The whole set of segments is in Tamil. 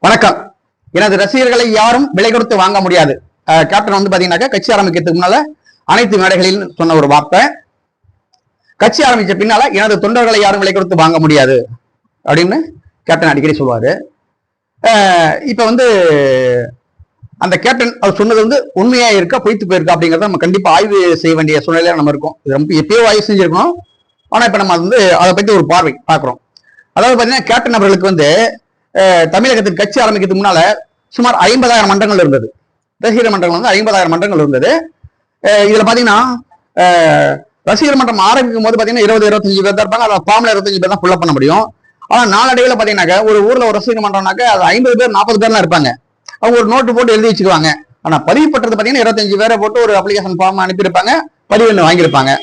வணக்கம். எனது ரசிகர்களை யாரும் விலை கொடுத்து வாங்க முடியாது. கேப்டன் வந்து பாத்தீங்கன்னாக்கா கட்சி ஆரம்பிக்கிறதுக்கு முன்னால அனைத்து மேடைகளில் சொன்ன ஒரு வார்த்தை, கட்சி ஆரம்பிச்ச பின்னால எனது தொண்டர்களை யாரும் விலை கொடுத்து வாங்க முடியாது அப்படின்னு கேப்டன் அடிக்கடி சொல்லுவாரு. இப்ப வந்து அந்த கேப்டன் அவர் சொன்னது வந்து உண்மையா இருக்கா பொய்த்து போயிருக்கா அப்படிங்கறத நம்ம கண்டிப்பா ஆய்வு செய்ய வேண்டிய சூழ்நிலையில நம்ம இருக்கோம். இது ரொம்ப எப்பயோ ஆய்வு செஞ்சிருக்கணும். ஆனா இப்ப நம்ம வந்து அதை பத்தி ஒரு பார்வை பார்க்கிறோம். அதாவது பாத்தீங்கன்னா கேப்டன் அவர்களுக்கு வந்து தமிழகத்துக்கு கட்சி ஆரம்பிக்கிறதுக்கு முன்னால சுமார் 50,000 மன்றங்கள் இருந்தது. ரசிகர் மன்றங்கள் வந்து 50,000 மன்றங்கள் இருந்தது. இதுல பாத்தீங்கன்னா ரசிகர் மன்றம் ஆரம்பிக்கும் போது பாத்தீங்கன்னா 20-25 பேர் தான் இருப்பாங்க. அதை ஃபார்ம்ல 25 பேர் தான் ஃபுல்லப் பண்ண முடியும். ஆனா நாளடைவில் பாத்தீங்கன்னாக்க ஒரு ஊர்ல ஒரு ரசிகர் மன்றம்னாக்க அது 50 பேர் 40 பேர்லாம் இருப்பாங்க. அவங்க ஒரு நோட்டு போட்டு எழுதி வச்சுக்குவாங்க. ஆனா பதிவு பண்றது பாத்தீங்கன்னா 25 பேரை போட்டு ஒரு அப்ளிகேஷன் ஃபார்ம் அனுப்பியிருப்பாங்க, பதிவு எண்ணு வாங்கியிருப்பாங்க.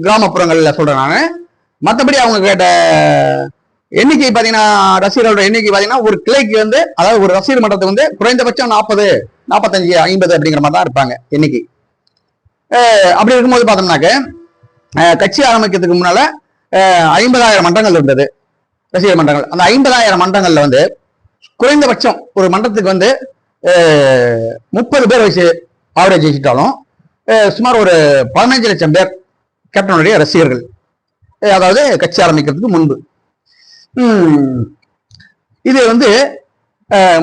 கிராமப்புறங்கள்ல சொல்றேன் நான். மற்றபடி அவங்க கேட்ட எண்ணிக்கை பாத்தீங்கன்னா ரசிகர்களோட எண்ணிக்கை பாத்தீங்கன்னா ஒரு கிளைக்கு வந்து, அதாவது ஒரு ரசிகர் மன்றத்துக்கு வந்து குறைந்தபட்சம் 40, 45, 50 அப்படிங்கிற மாதிரி தான் இருப்பாங்க எண்ணிக்கை. அப்படி இருக்கும்போது பார்த்தோம்னாக்க கட்சி ஆரம்பிக்கிறதுக்கு முன்னால 50,000 மன்றங்கள் இருந்தது, ரசிகர் மன்றங்கள். அந்த 50,000 மன்றங்கள்ல வந்து குறைந்தபட்சம் ஒரு மன்றத்துக்கு வந்து 30 பேர் வச்சு ஆவரேஜ் வச்சுட்டாலும் சுமார் ஒரு 15 லட்சம் பேர் கேப்டனுடைய ரசிகர்கள், அதாவது கட்சி ஆரம்பிக்கிறதுக்கு முன்பு. இது வந்து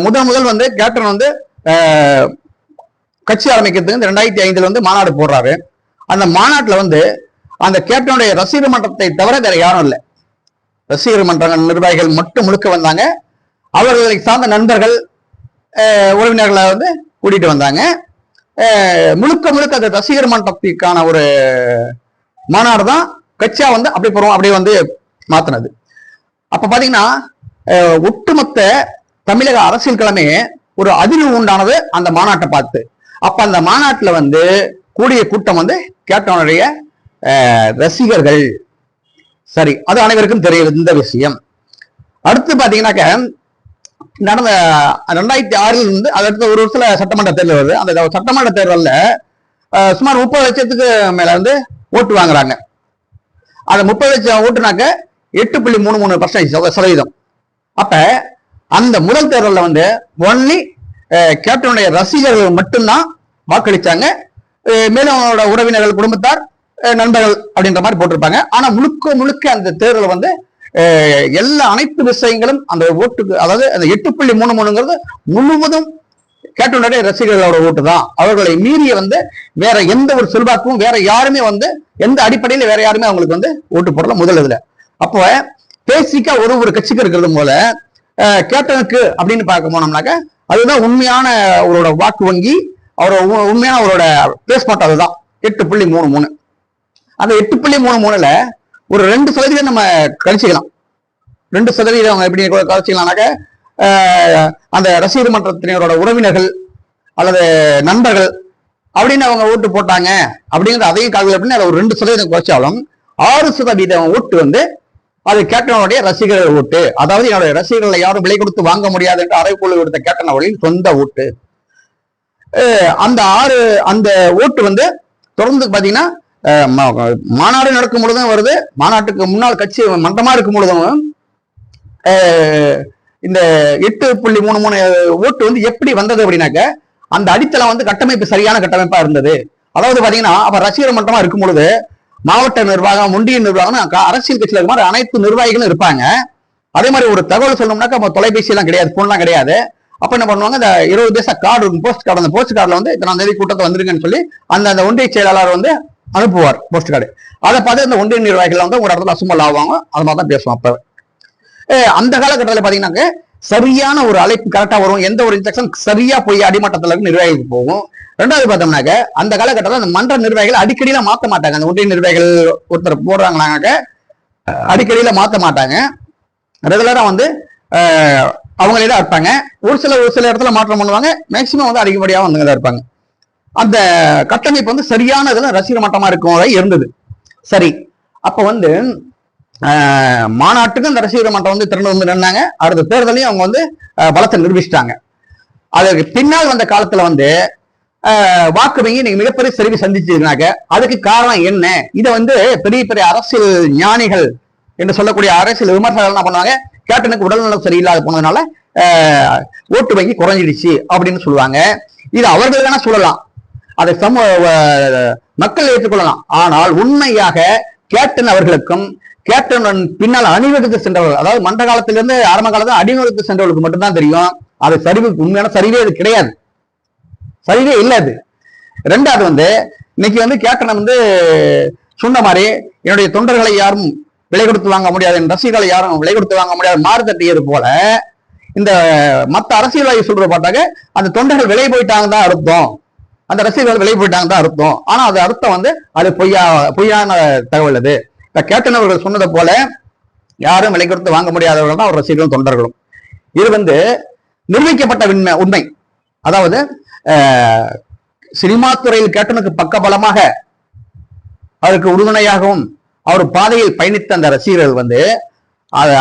முதல் வந்து கேப்டன் வந்து கட்சி ஆரம்பிக்கிறதுக்கு 2005 வந்து மாநாடு போடுறாரு. அந்த மாநாட்டுல வந்து அந்த கேப்டனுடைய ரசிகர் மன்றத்தை தவிர வேற யாரும் இல்லை. ரசிகர் மன்ற நிர்வாகிகள் மட்டும் முழுக்க வந்தாங்க. அவர்களை சார்ந்த நண்பர்கள் உறவினர்களை வந்து கூட்டிட்டு வந்தாங்க. முழுக்க முழுக்க அந்த ரசிகர் மன்றத்திற்கான ஒரு மாநாடு தான் கட்சியா வந்து அப்படி போறோம் அப்படியே வந்து மாத்தினது. அப்ப பாத்தீங்கன்னா ஒட்டுமொத்த தமிழக அரசியல் கிழமையே ஒரு அதிர்வு உண்டானது அந்த மாநாட்டை பார்த்து. அப்ப அந்த மாநாட்டுல வந்து கூடிய கூட்டம் வந்து கேப்டனுடைய ரசிகர்கள். சரி, அது அனைவருக்கும் தெரியுது இந்த விஷயம். அடுத்து பாத்தீங்கன்னாக்க நடந்த 2006 இருந்து அடுத்த ஒரு வருஷத்துல சட்டமன்ற தேர்தல் வருது. அந்த சட்டமன்ற தேர்தல்ல சுமார் 30 லட்சத்துக்கு மேல வந்து ஓட்டு வாங்குறாங்க. அந்த 30 லட்சம் ஓட்டுனாக்க 8.33% அப்ப அந்த முதல் தேர்தலில் வந்து ஒன்லி கேப்டனுடைய ரசிகர்கள் மட்டும்தான் வாக்களிச்சாங்க. மேலும் அவங்களோட உறவினர்கள், குடும்பத்தார், நண்பர்கள் அப்படின்ற மாதிரி போட்டிருப்பாங்க. ஆனா முழுக்க முழுக்க அந்த தேர்தல் வந்து எல்லா அனைத்து விஷயங்களும் அந்த ஓட்டுக்கு, அதாவது அந்த 8.33ங்கிறது முழுவதும் கேப்டனுடைய ரசிகர்களோட ஓட்டு தான். அவர்களை மீறிய வந்து வேற எந்த ஒரு செல்வாக்கும் வேற யாருமே வந்து எந்த அடிப்படையில வேற யாருமே அவங்களுக்கு வந்து ஓட்டு போடல முதல் இதுல. அப்போ பேசிக்கா ஒரு கட்சிக்கு இருக்கிறது போல கேப்டனுக்கு அப்படின்னு பார்க்க போனோம்னாக்க அதுதான் உண்மையான அவரோட வாக்கு வங்கி, அவரோட உண்மையான அவரோட பிளேஸ்மெண்ட் அதுதான் 8.33. அந்த 8.33ல ஒரு 2% நம்ம கழிச்சுக்கலாம். 2% எப்படி கழிச்சுக்கலாம்னாக்க அந்த ரசிகர் மன்றத்தினரோட உறவினர்கள் அல்லது நண்பர்கள் அப்படின்னு அவங்க ஓட்டு போட்டாங்க அப்படிங்கிற அதையும் கால்குலேட் பண்ணி அதை ஒரு 2% குறைச்சாலும் 6% ஓட்டு வந்து அது கேப்டனுடைய ரசிகர்கள் ஓட்டு. அதாவது என்னுடைய ரசிகர்களை யாரும் விலை கொடுத்து வாங்க முடியாது என்று அறைக்குழு விடுத்த கேப்டன் அவர்களின் சொந்த ஓட்டு. அந்த ஓட்டு வந்து தொடர்ந்து பாத்தீங்கன்னா மாநாடு நடக்கும் பொழுதும் வருது. மாநாட்டுக்கு முன்னால் கட்சி மன்றமா இருக்கும் பொழுதும் இந்த 8.33 ஓட்டு வந்து எப்படி வந்தது அப்படின்னாக்க அந்த அடித்தளம் வந்து கட்டமைப்பு சரியான கட்டமைப்பா இருந்தது. அதாவது பாத்தீங்கன்னா அப்ப ரசிகர் மன்றமா இருக்கும் பொழுது மாவட்ட நிர்வாகம், ஒன்றிய நிர்வாகம், அரசியல் கட்சியில இருக்க மாதிரி அனைத்து நிர்வாகிகளும் இருப்பாங்க. அதே மாதிரி ஒரு தகவல் சொல்லணும்னாக்கா நம்ம தொலைபேசி எல்லாம் கிடையாது, போன்லாம் கிடையாது. அப்ப என்ன பண்ணுவாங்க, இந்த 20 பைசா கார்டு இருக்கும், போஸ்ட் கார்டு. அந்த போஸ்ட் கார்டுல வந்து இத்தனாம் தேதி கூட்டத்தை வந்துருங்கன்னு சொல்லி அந்த ஒன்றிய செயலாளர் வந்து அனுப்புவார் போஸ்ட் கார்டு. அதை பார்த்து இந்த ஒன்றிய நிர்வாகிகள் வந்து ஒரு இடத்துல அசுமல் ஆவாங்க. அது மாதிரி தான் பேசுவோம். அப்ப அந்த காலகட்டத்தில் பாத்தீங்கன்னாக்க சரியான ஒரு அழைப்பு கரெக்டா வரும், எந்த ஒரு இன்ஸ்ட்ரக்ஷன் சரியா போய் அடிமட்டத்துல இருந்து நிர்வாகிக்கு போகும். ரெண்டாவது பார்த்தோம்னாக்க அந்த காலகட்டத்தில் அந்த மன்ற நிர்வாகிகள் அடிக்கடியில மாற்ற மாட்டாங்க. அந்த ஒன்றிய நிர்வாகிகள் ஒருத்தர் போடுறாங்கனாக்க அடிக்கடியில மாற்ற மாட்டாங்க. ரெகுலரா வந்து அவங்களே தான் இருப்பாங்க. ஒரு சில இடத்துல மாற்றம் பண்ணுவாங்க. மேக்சிமம் வந்து அதிகப்படியாக வந்து தான் இருப்பாங்க. அந்த கட்டமைப்பு வந்து சரியான இதுல ரசிகர் மட்டமா இருக்கும் இருந்தது. சரி, அப்ப வந்து மாநாட்டுக்கு அந்த ரசிகர் மன்றம் வந்து திறந்து வந்து நின்னாங்க. அடுத்த தேர்தலையும் அவங்க வந்து பலத்தை நிரூபிச்சிட்டாங்க. அதற்கு பின்னால் வந்த காலத்துல வந்து வாக்கு வங்கி நீங்க மிகப்பெரிய சரிவு சந்திச்சிருந்தாங்க. அதுக்கு காரணம் என்ன? இதை வந்து பெரிய பெரிய அரசியல் ஞானிகள் என்று சொல்லக்கூடிய அரசியல் விமர்சகர்கள் என்ன பண்ணுவாங்க, கேப்டனுக்கு உடல்நலம் சரியில்லாத போனதுனால ஓட்டு வங்கி குறைஞ்சிடுச்சு அப்படின்னு சொல்லுவாங்க. இது அவர்கள் வேணா சொல்லலாம், அதை மக்கள் ஏற்றுக்கொள்ளலாம். ஆனால் உண்மையாக கேப்டன் அவர்களுக்கும் கேப்டன் பின்னால் அணிவகுத்து சென்றவர்கள், அதாவது மன்ற காலத்திலிருந்து ஆரம்ப காலத்தில் அணிவகுத்து சென்றவர்களுக்கு மட்டும்தான் தெரியும். அது சரிவு, உண்மையான சரிவே அது கிடையாது, சரிவே இல்லை அது. ரெண்டாவது இன்னைக்கு கேப்டன் சொன்ன மாதிரி என்னுடைய தொண்டர்களை யாரும் விலை கொடுத்து வாங்க முடியாது, என் ரசிகர்களை யாரும் விலை கொடுத்து வாங்க முடியாது மாறு தட்டியது போல இந்த மற்ற அரசியல்வாதி சொல்ற பார்த்தாக்க அந்த தொண்டர்கள் விலை போயிட்டாங்க தான் அர்த்தம், அந்த ரசிகர்கள் விலை போயிட்டாங்க தான் அர்த்தம். ஆனா அது அர்த்தம் அது பொய்யான தகவல். அது இப்ப கேப்டன் அவர்கள் சொன்னதை போல யாரும் விலை கொடுத்து வாங்க முடியாதவர்கள் தான் அவர் ரசிகர்களும் தொண்டர்களும். இது நிர்ணயிக்கப்பட்ட உண்மை. அதாவது சினிமா துறையில் கேப்டனுக்கு பக்கபலமாக அவருக்கு உறுதுணையாகவும் அவர் பாதையில் பயணித்த அந்த ரசிகர்கள்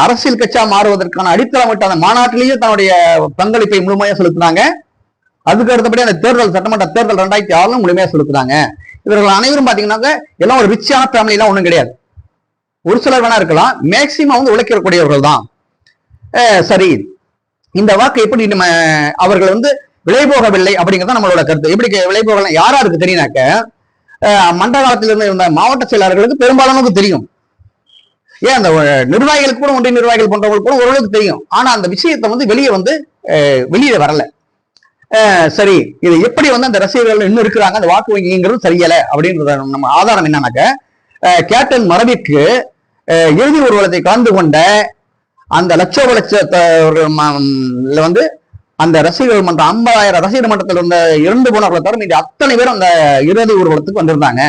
அரசியல் கட்சியா மாறுவதற்கான அடித்தளமிட்ட அந்த மாநாட்டிலேயே தன்னுடைய பங்களிப்பை முழுமையா செலுத்தினாங்க. அதுக்கு அடுத்தபடி அந்த தேர்தல், சட்டமன்ற தேர்தல் 2006 முழுமையா செலுத்தினாங்க. இவர்கள் அனைவரும் பாத்தீங்கன்னாக்க எல்லாம் ஒரு ரிச்சான ஃபேமிலி எல்லாம் ஒண்ணும் கிடையாது, ஒரு சிலர் வேணா இருக்கலாம், மேக்சிமம் உழைக்கக்கூடியவர்கள் தான். சரி, இந்த வாக்கு எப்படி நம்ம அவர்கள் விலை போகவில்லை அப்படிங்கிறத நம்மளோட கருத்து. எப்படி விலை போகல யாராருக்கு தெரியுனாக்க, மன்ற காலத்திலிருந்து இருந்த மாவட்ட செயலாளர்களுக்கு பெரும்பாலானவங்களுக்கு தெரியும். ஏன் அந்த நிர்வாகிகளுக்கு கூட, ஒன்றிய நிர்வாகிகள் போன்றவங்களுக்கு கூட ஓரளவுக்கு தெரியும். ஆனா அந்த விஷயத்தை வெளியே வரல. சரி, இது எப்படி அந்த ரசிகர்கள் இன்னும் இருக்கிறாங்க, அந்த வாக்கு வங்கிங்கிறது சரியல அப்படின்றத நம்ம ஆதாரம் என்னன்னாக்க, கேப்டன் மரபிற்கு இறுதி ஊர்வலத்தை கலந்து கொண்ட அந்த அந்த ரசிகர்கள் மன்றம் 50,000 ரசிகர் மன்றத்தில் இருந்த 2 போனவர்களை தவிர மீது அத்தனை பேரும் அந்த இறுதி ஊர்வலத்துக்கு வந்திருந்தாங்க.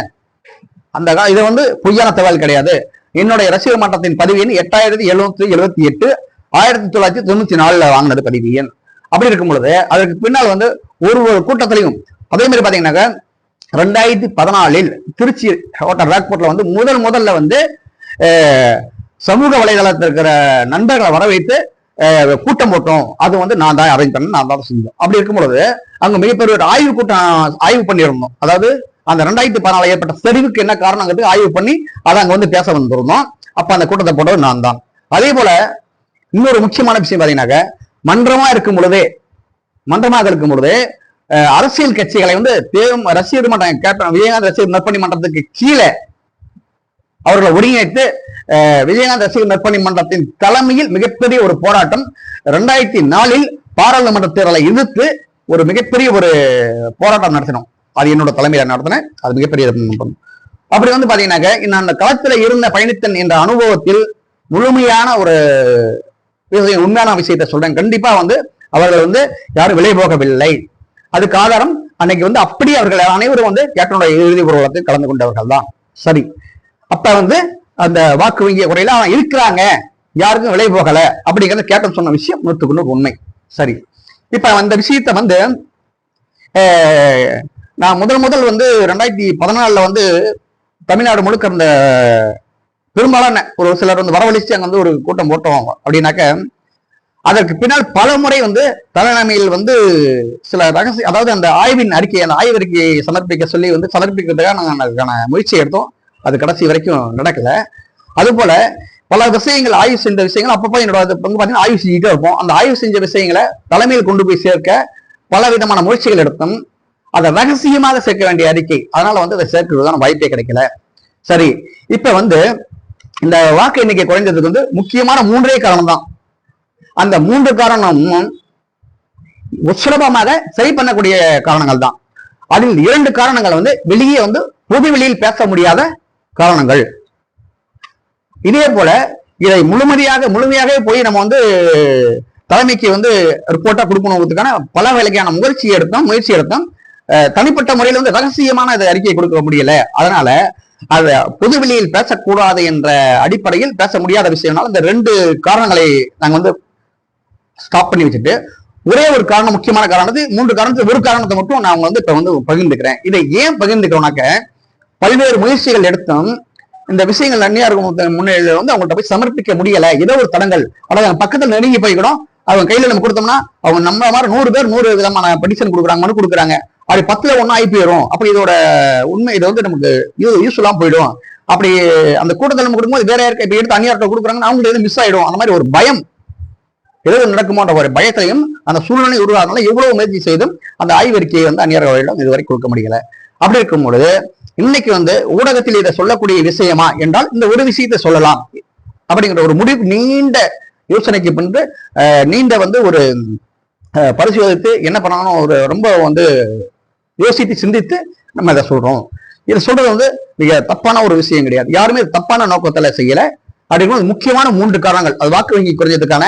அந்த இது பொய்யான தகவல் கிடையாது. என்னுடைய ரசிகர் மன்றத்தின் பதிவு எண் 8778 1994 வாங்கினது பதிவு எண். அப்படி இருக்கும் பொழுது அதற்கு பின்னால் ஒரு கூட்டத்திலையும் அதே மாதிரி பாத்தீங்கன்னாக்க 2014 திருச்சி ஹோட்டல் ராக்போர்ட்ல முதல்ல சமூக வலைதளத்தில் இருக்கிற நண்பர்களை வர வைத்து கூட்டம் போட்டோம். அது நான் தான் அரேஞ்ச் பண்ண, நான் தான் செஞ்சோம். அப்படி இருக்கும் பொழுது அங்க மிகப்பெரிய ஒரு ஆய்வு பண்ணியிருந்தோம். அதாவது அந்த 2014 ஏற்பட்ட சரிவுக்கு என்ன காரணங்கிறது ஆய்வு பண்ணி அதை அங்க பேச வந்திருந்தோம். அப்ப அந்த கூட்டத்தை போட்டது நான் தான். அதே போல இன்னொரு முக்கியமான விஷயம் பாத்தீங்கன்னாக்க, மன்றமாக இருக்கும் பொழுதே அரசியல் கட்சிகளை ரசிகர் மன்றம் கேப்டன் விஜயகாந்த் ரசிகர் நற்பணி மன்றத்துக்கு கீழே அவர்களை ஒருங்கிணைத்து விஜயகாந்த் ரசிகர் நற்பணி மன்றத்தின் தலைமையில் மிகப்பெரிய ஒரு போராட்டம் 2004 பாராளுமன்ற தேர்தலை எதிர்த்து ஒரு மிகப்பெரிய ஒரு போராட்டம் நடத்தினோம். அது என்னோட தலைமையில நடத்தினேன். அது மிகப்பெரிய அப்படி பாத்தீங்கன்னாக்க, நான் அந்த களத்துல இருந்த பயணித்தன் என்ற அனுபவத்தில் முழுமையான ஒரு உண்மையான விஷயத்தை சொல்றேன். கண்டிப்பா அவர்கள் யாரும் விலை போகவில்லை. அதுக்கு ஆதாரம் அன்னைக்கு அப்படியே அவர்கள் அனைவரும் கேப்டனுடைய இறுதி ஊர்வலத்தில் கலந்து கொண்டவர்கள் தான். சரி, அப்ப அந்த வாக்கு வங்கிய குறையில இருக்கிறாங்க, யாருக்கும் விலை போகல அப்படிங்கிறத கேப்டன் சொன்ன விஷயம் 100% உண்மை. சரி, இப்ப அந்த விஷயத்த நான் முதல் 2014 தமிழ்நாடு முழுக்க இருந்த பெரும்பாலான ஒரு சிலர் வரவழைச்சு அங்க ஒரு கூட்டம் போட்டோம். அப்படின்னாக்க அதற்கு பின்னால் பல முறை தலைமையில் சில ரகசிய, அதாவது அந்த ஆய்வின் அறிக்கை, அந்த ஆய்வறிக்கையை சமர்ப்பிக்க சொல்லி சமர்ப்பிக்கிறதுக்காக நாங்கள் முயற்சி எடுத்தோம். அது கடைசி வரைக்கும் நடக்கல. அது போல பல விஷயங்கள் ஆய்வு செஞ்ச விஷயங்கள் அப்பப்போ என்னோட பாத்தீங்கன்னா ஆய்வு செஞ்சுட்டே இருப்போம். அந்த ஆய்வு செஞ்ச விஷயங்களை தலைமையில் கொண்டு போய் சேர்க்க பல விதமான முயற்சிகள் எடுத்தோம். அதை ரகசியமாக சேர்க்க வேண்டிய அறிக்கை, அதனால அதை சேர்க்கிறதுக்கான வாய்ப்பே கிடைக்கல. சரி, இப்ப இந்த வாக்கு எண்ணிக்கை குறைந்ததுக்கு முக்கியமான 3 காரணம் தான். அந்த 3 காரணமும் சுலபமாக சரி பண்ணக்கூடிய காரணங்கள் தான். அதில் 2 காரணங்கள் வெளியே பொது வெளியில் பேச முடியாத காரணங்கள். இதே போல இதை முழுமையாக போய் நம்ம தலைமைக்கு ரிப்போர்ட்டா கொடுக்கணுங்கிறதுக்கான பல வேலைக்கான முயற்சி எடுத்தோம். தனிப்பட்ட முறையில் ரகசியமான அறிக்கையை கொடுக்க முடியல. அதனால அதை பொது வெளியில் பேசக்கூடாது என்ற அடிப்படையில் பேச முடியாத விஷயம்னால இந்த 2 காரணங்களை நாங்க ஸ்டாப் பண்ணி வச்சுட்டு ஒரே ஒரு காரணம், முக்கியமான காரணத்தை 3 காரணத்துக்கு ஒரு காரணத்தை மட்டும் நான் இப்ப பகிர்ந்துக்கிறேன். இதை ஏன் பகிர்ந்துக்கிறோம்னாக்க, பல்வேறு முயற்சிகள் எடுத்தும் இந்த விஷயங்கள் நன்னியா இருக்கும் முன்னிலையில அவங்கள்ட்ட போய் சமர்ப்பிக்க முடியல. ஏதோ ஒரு தடங்கள், அதாவது பக்கத்துல நெருங்கி போய்க்கணும். அவங்க கையில நம்ம கொடுத்தோம்னா அவங்க நம்ம மாதிரி 100 பேர் 100 விதமான பெட்டிஷன் கொடுக்குறாங்க, மனு கொடுக்குறாங்க. அப்படி 10ல 1 ஆகி போயிடும். அப்படி இதோட உண்மை இது நமக்கு யூஸ்ஃபுல்லா போயிடும். அப்படி அந்த கூட்டத்தில் நம்ம கொடுக்கும்போது வேற யாருக்கு இப்ப எடுத்து அந்நியார்ட்ட கொடுக்குறாங்கன்னா அவங்களுக்கு எதுவும் மிஸ் ஆயிடும். அந்த மாதிரி ஒரு பயம் எது நடக்குமோன்ற ஒரு பயத்தையும் அந்த சூழ்நிலை உருவாகிறதுனால எவ்வளவு முயற்சி செய்தும் அந்த ஆய்வறிக்கையை வந்து அந்நியர்களிடம் இதுவரை கொடுக்க முடியல. அப்படி இருக்கும் பொழுது இன்னைக்கு வந்து ஊடகத்தில் இதை சொல்லக்கூடிய விஷயமா என்றால் இந்த ஒரு விஷயத்தை சொல்லலாம் அப்படிங்கிற ஒரு முடிவு நீண்ட யோசனைக்கு பின்பு நீண்ட வந்து ஒரு பரிசோதித்து என்ன பண்ணணும் ஒரு ரொம்ப வந்து யோசித்து சிந்தித்து நம்ம இதை சொல்றோம். இதை சொல்றது வந்து மிக தப்பான ஒரு விஷயம் கிடையாது. யாருமே தப்பான நோக்கத்துல செய்யல. அப்படிங்கும் முக்கியமான 3 காரணங்கள். அது வாக்கு வங்கி குறைஞ்சதுக்கான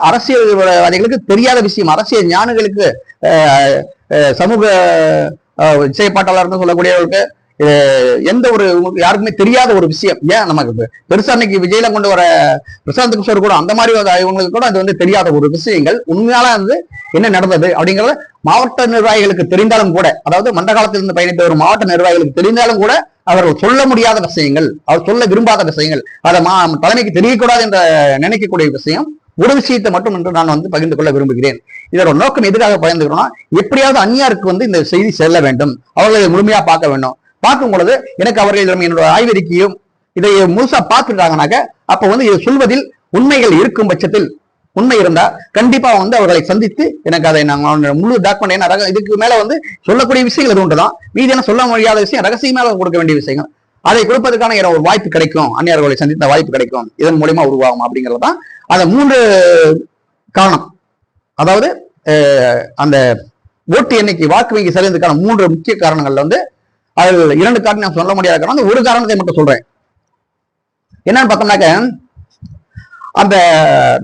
அரசியல்வாதிகளுக்கு தெரியாத விஷயம், அரசியல் ஞானிகளுக்கு சமூக செயற்பாட்டாளர்னு சொல்லக்கூடியவர்களுக்கு எந்த ஒரு யாருக்குமே தெரியாத ஒரு விஷயம். ஏன் நமக்கு பெருசா இன்னைக்கு விஜயில கொண்டு வர பிரசாந்த் கிஷோர் கூட அந்த மாதிரி இவங்களுக்கு கூட அது வந்து தெரியாத ஒரு விஷயங்கள் உண்மையால வந்து என்ன நடந்தது அப்படிங்கறத மாவட்ட நிர்வாகிகளுக்கு தெரிந்தாலும் கூட, அதாவது மண்ட காலத்திலிருந்து பயணித்த ஒரு மாவட்ட நிர்வாகிகளுக்கு தெரிந்தாலும் கூட அவர்கள் சொல்ல முடியாத விஷயங்கள், அவர் சொல்ல விரும்பாத விஷயங்கள், அதை தலைமைக்கு தெரியக்கூடாது என்ற நினைக்கக்கூடிய விஷயம் ஒரு விஷயத்தை மட்டும் என்று நான் வந்து பகிர்ந்து கொள்ள விரும்புகிறேன். இதோட நோக்கம் எதுக்காக பகிர்ந்துக்கிறோம்னா, எப்படியாவது அந்நியாருக்கு வந்து இந்த செய்தி செல்ல வேண்டும், அவர்களை முழுமையா பார்க்க வேண்டும். பார்க்கும் பொழுது எனக்கு அவர்கள் என்னோட ஆய்வறிக்கையும் இதை முழுசா பார்த்துட்டாங்கனாக்க அப்ப வந்து இதை சொல்வதில் உண்மைகள் இருக்கும் பட்சத்தில், உண்மை இருந்தா கண்டிப்பா வந்து அவர்களை சந்தித்து எனக்கு அதை நாங்கள் முழு டாக்குமெண்ட், இதுக்கு மேல வந்து சொல்லக்கூடிய விஷயங்கள் இது ஒன்றுதான், மீதியான சொல்ல முடியாத விஷயம் ரகசியமாக கொடுக்க வேண்டிய விஷயங்கள், அதை கொடுப்பதற்கான ஒரு வாய்ப்பு கிடைக்கும், அந்நியர்களை சந்தித்த வாய்ப்பு கிடைக்கும், இதன் மூலியமா உருவாகும் அப்படிங்கிறது தான் அந்த 3 காரணம். அதாவது அந்த ஓட்டு எண்ணிக்கை வாக்கு வங்கி சரிந்ததுக்கான 3 முக்கிய காரணங்கள்ல வந்து அது 2 காரணம் நான் சொல்ல முடியாத காரணம், ஒரு காரணத்தை மட்டும் சொல்றேன். என்னன்னு பார்த்தோம்னாக்க, அந்த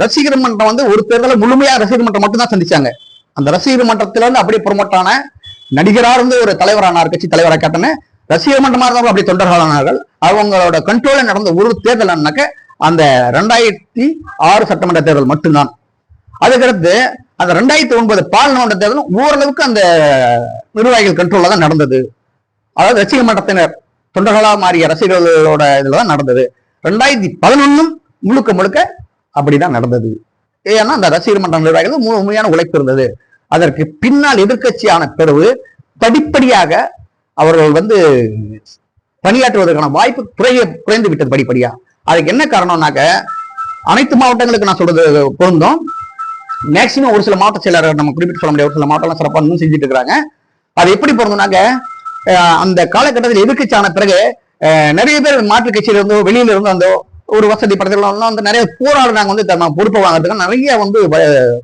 ரசிகர் மன்றம் வந்து ஒரு தேர்தலில் முழுமையா ரசிகர் மன்றம் மட்டும் தான் சந்திச்சாங்க. அந்த ரசிகர் மன்றத்துல இருந்து அப்படியே ப்ரொமோட்டான நடிகரா இருந்து ஒரு தலைவரானார், கட்சி தலைவராக கேட்டன, ரசிகர் மன்றமா இருந்தவங்க அப்படி தொண்டர்களானார்கள். அவங்களோட கண்ட்ரோல நடந்த ஒரு தேர்தல்னாக்க அந்த 2006 சட்டமன்ற தேர்தல் மட்டும்தான். அதுக்கடுத்து அந்த 2009 பாராளுமன்ற தேர்தலும் ஓரளவுக்கு அந்த நிர்வாகிகள் கண்ட்ரோல்ல தான் நடந்தது. அதாவது ரசிகர் மன்றத்தினர் தொண்டர்களா மாறிய ரசிகர்களோட இதுலதான் நடந்தது. 2011 முழுக்க முழுக்க அப்படிதான் நடந்தது. ஏன்னா அந்த ரசிகர் மன்ற நிர்வாகிகள் முழுமையான உழைப்பு இருந்தது. அதற்கு பின்னால் எதிர்கட்சியான பிறகு படிப்படியாக அவர்கள் வந்து பணியாற்றுவதற்கான வாய்ப்பு குறைந்து விட்டது படிப்படியா. அதுக்கு என்ன காரணம்னாக்க, அனைத்து மாவட்டங்களுக்கு நான் சொல்றது பொருந்தும், மேக்சிமம் ஒரு சில மாவட்ட செயலாளர் நம்ம குறிப்பிட்டு சொல்ல முடியாது, ஒரு சில மாவட்டம் சிறப்பாக இன்னும் செஞ்சுட்டு இருக்கிறாங்க. அது எப்படி பொருந்துனாக்க, அந்த காலகட்டத்தில் எதிர்கட்சியான பிறகு நிறைய பேர் மாற்று கட்சியில இருந்தோ வெளியில இருந்து வந்தோ ஒரு வசதி படத்துல வந்து நிறைய போராடினாங்க, வந்து பொறுப்பை வாங்குறதுக்கு நிறைய வந்து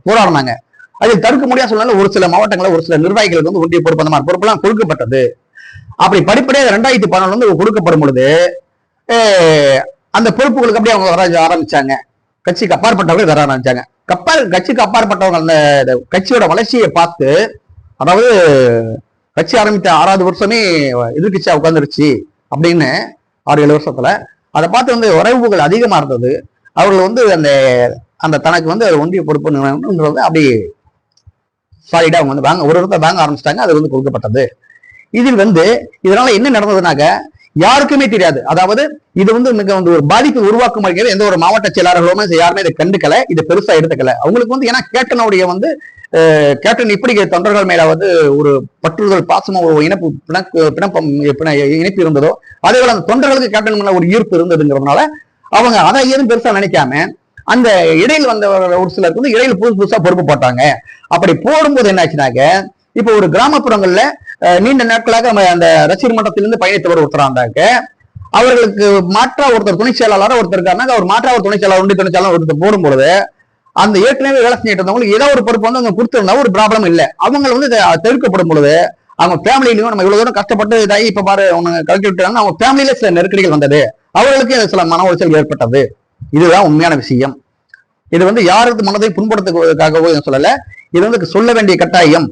போராடினாங்க. அதில் தடுக்க முடியாத சூழ்நிலை ஒரு சில மாவட்டங்களில் ஒரு சில நிர்வாகிகளுக்கு வந்து ஒன்றிய பொறுப்பு அந்த மாதிரி பொறுப்பெல்லாம் கொடுக்கப்பட்டது. அப்படி படிப்படியாக 2014 வந்து கொடுக்கப்படும் பொழுது அந்த பொறுப்புகளுக்கு அப்படியே அவங்க வர ஆரம்பிச்சாங்க. கட்சிக்கு அப்பாற்பட்டவர்கள் வர ஆரம்பிச்சாங்க. கட்சிக்கு அப்பாற்பட்டவங்க அந்த கட்சியோட வளர்ச்சியை பார்த்து, அதாவது கட்சி ஆரம்பித்த 6வது வருஷமே எதிர்கட்சியா உட்கார்ந்துருச்சு அப்படின்னு 6-7 வருஷத்துல அதை பார்த்து வந்து உறவுகள் அதிகமா இருந்தது. அவர்கள் வந்து அந்த அந்த தனக்கு வந்து ஒன்றிய பொறுப்பு அப்படி சாலிடா அவங்க வந்து வாங்க ஒரு இடத்த வாங்க ஆரம்பிச்சிட்டாங்க. அது வந்து கொடுக்கப்பட்டது. இதில் வந்து இதனால என்ன நடந்ததுனாக்க யாருக்குமே தெரியாது. அதாவது இது வந்து மிக வந்து ஒரு பாதிப்பு உருவாக்கும் எந்த ஒரு மாவட்ட செயலாளர்களுமே யாருமே இதை கண்டுக்கல, இது பெருசா எடுத்துக்கல. அவங்களுக்கு வந்து ஏன்னா கேப்டனுடைய வந்து கேப்டன் இப்படி தொண்டர்கள் மேல வந்து ஒரு பற்றுதல் பாசமும் ஒரு இணைப்பு பிணப்பம் இணைப்பு இருந்ததோ அதே போல அந்த தொண்டர்களுக்கு கேப்டன் மேல ஒரு ஈர்ப்பு இருந்ததுங்கிறதுனால அவங்க அதை ஏதும் பெருசா நினைக்காம அந்த இடையில் வந்த ஒரு சிலருக்கு வந்து இடையில புதுசா பொறுப்பு போட்டாங்க. அப்படி போடும்போது என்ன ஆச்சுனாக்க, இப்ப ஒரு கிராமப்புறங்கள்ல நீண்ட நாட்களாக அந்த ரசிகர் மன்றத்திலிருந்து பயணித்தவர் ஒருத்தர் இருந்தாங்க, அவர்களுக்கு மாற்றா ஒருத்தர் துணை செயலாளராக ஒருத்தர் இருக்காங்க. அவர் மாற்றா ஒரு துணை செயலாளர் ஒன்றிய துணை செயலாளர் ஒருத்தர் போடும்பொழுது அந்த ஏற்கனவே வேலை செஞ்சுட்டு இருந்தவங்களுக்கு ஏதோ ஒரு பொறுப்பு வந்து அவங்க கொடுத்திருந்தா ஒரு ப்ராப்ளம் இல்லை. அவங்க வந்து தவிர்க்கப்படும் பொழுது அவங்க ஃபேமிலியிலையும் நம்ம இவ்வளவு தூரம் கஷ்டப்பட்டு இதாகி இப்ப பாரு அவங்க கலக்கி விட்டாங்க, அவங்க ஃபேமிலியில சில நெருக்கடிகள் வந்தது, அவர்களுக்கு சில மன உளைச்சல் ஏற்பட்டது. இதுதான் உண்மையான விஷயம். இது வந்து யாருக்கு மனதை புண்படுத்துவதற்காகவோ சொல்லல, இது வந்து சொல்ல வேண்டிய கட்டாயம்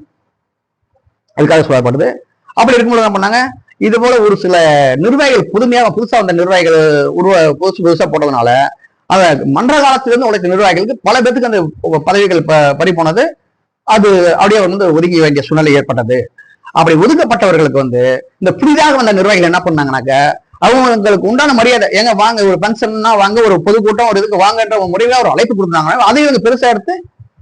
அதுக்காக சொல்லப்படுது. அப்படி இருக்கும்போது என்ன பண்ணாங்க, இது போல ஒரு சில நிர்வாகிகள் புதுசா வந்த நிர்வாகிகள் புதுசா போட்டதுனால அந்த மன்ற காலத்திலிருந்து உழைத்த நிர்வாகிகளுக்கு பல பேருக்கு அந்த பதவிகள் பறி போனது. அது அப்படியே வந்து ஒதுக்க வேண்டிய சூழ்நிலை ஏற்பட்டது. அப்படி ஒதுக்கப்பட்டவர்களுக்கு வந்து இந்த புதிதாக வந்த நிர்வாகிகள் என்ன பண்ணாங்கன்னாக்க, அவங்களுக்கு உண்டான மரியாதை, எங்க வாங்க ஒரு பங்கன்னா வாங்க, ஒரு பொதுக்கூட்டம் ஒரு இதுக்கு வாங்கன்ற முறையில ஒரு அழைப்பு கொடுத்தாங்க. அதையும் வந்து பெருசா எடுத்து